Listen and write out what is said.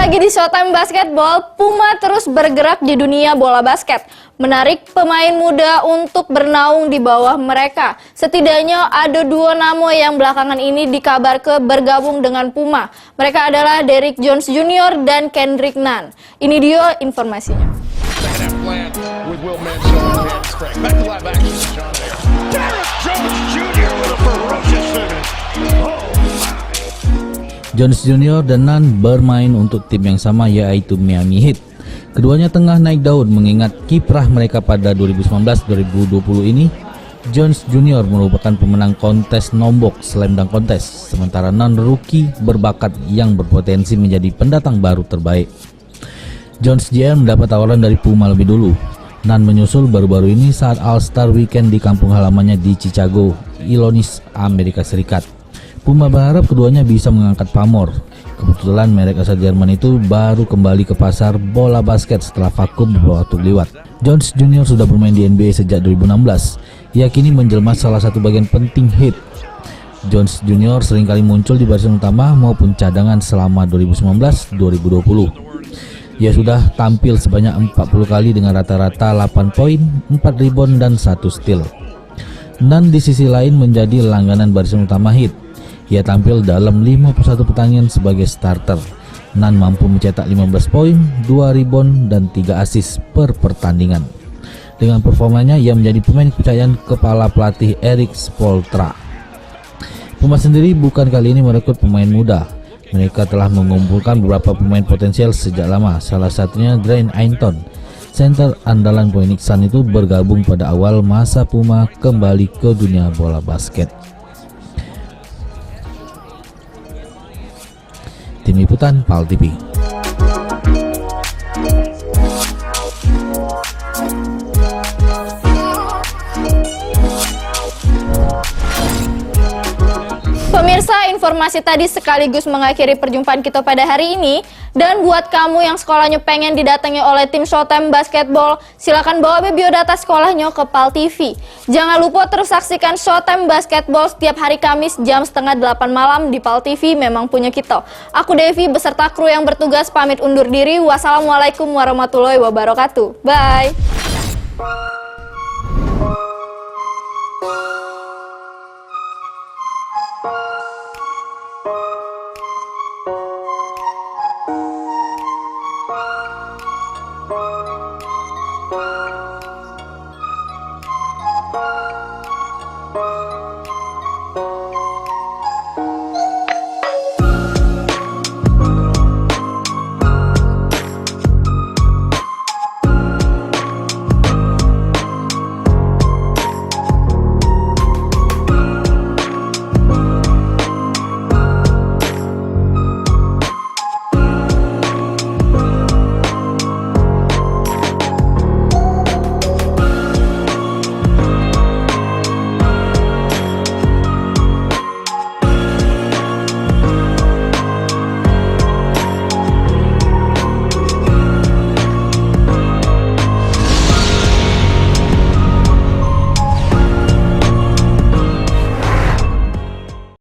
lagi di Showtime Basketball, Puma terus bergerak di dunia bola basket, menarik pemain muda untuk bernaung di bawah mereka. Setidaknya ada 2 nama yang belakangan ini dikabarkan bergabung dengan Puma. Mereka adalah Derrick Jones Jr. dan Kendrick Nunn. Ini dia informasinya. Jones Jr. dan Nunn bermain untuk tim yang sama, yaitu Miami Heat. Keduanya tengah naik daun mengingat kiprah mereka pada 2019-2020 ini. Jones Jr. merupakan pemenang kontes nombok Slam Dunk Contest, sementara Nunn rookie berbakat yang berpotensi menjadi pendatang baru terbaik. Jones Jr. mendapat tawaran dari Puma lebih dulu. Nunn menyusul baru-baru ini saat All-Star Weekend di kampung halamannya di Chicago, Illinois, Amerika Serikat. Puma berharap keduanya bisa mengangkat pamor. Kebetulan merek asal Jerman itu baru kembali ke pasar bola basket setelah vakum beberapa waktu lewat. Jones Jr. sudah bermain di NBA sejak 2016. Ia kini menjelma salah satu bagian penting Heat. Jones Jr. seringkali muncul di barisan utama maupun cadangan selama 2019-2020. Ia sudah tampil sebanyak 40 kali dengan rata-rata 8 poin, 4 rebound, dan 1 steal. Nunn di sisi lain menjadi langganan barisan utama Heat. Ia tampil dalam 51 pertandingan sebagai starter. Nunn mampu mencetak 15 poin, 2 rebound, dan 3 assist per pertandingan. Dengan performanya, ia menjadi pemain kepercayaan kepala pelatih Erik Spoelstra. Puma sendiri bukan kali ini merekrut pemain muda. Mereka telah mengumpulkan beberapa pemain potensial sejak lama, salah satunya Grant Anton. Center andalan Phoenix Suns itu bergabung pada awal masa Puma kembali ke dunia bola basket. Tim Liputan PAL TV. Pemirsa, informasi tadi sekaligus mengakhiri perjumpaan kita pada hari ini. Dan buat kamu yang sekolahnya pengen didatangi oleh tim Showtime Basketball, silakan bawa biodata sekolahnya ke PAL TV. Jangan lupa terus saksikan Showtime Basketball setiap hari Kamis jam 7:30 malam di PAL TV, memang punya kita. Aku Devi beserta kru yang bertugas pamit undur diri. Wassalamualaikum warahmatullahi wabarakatuh. Bye.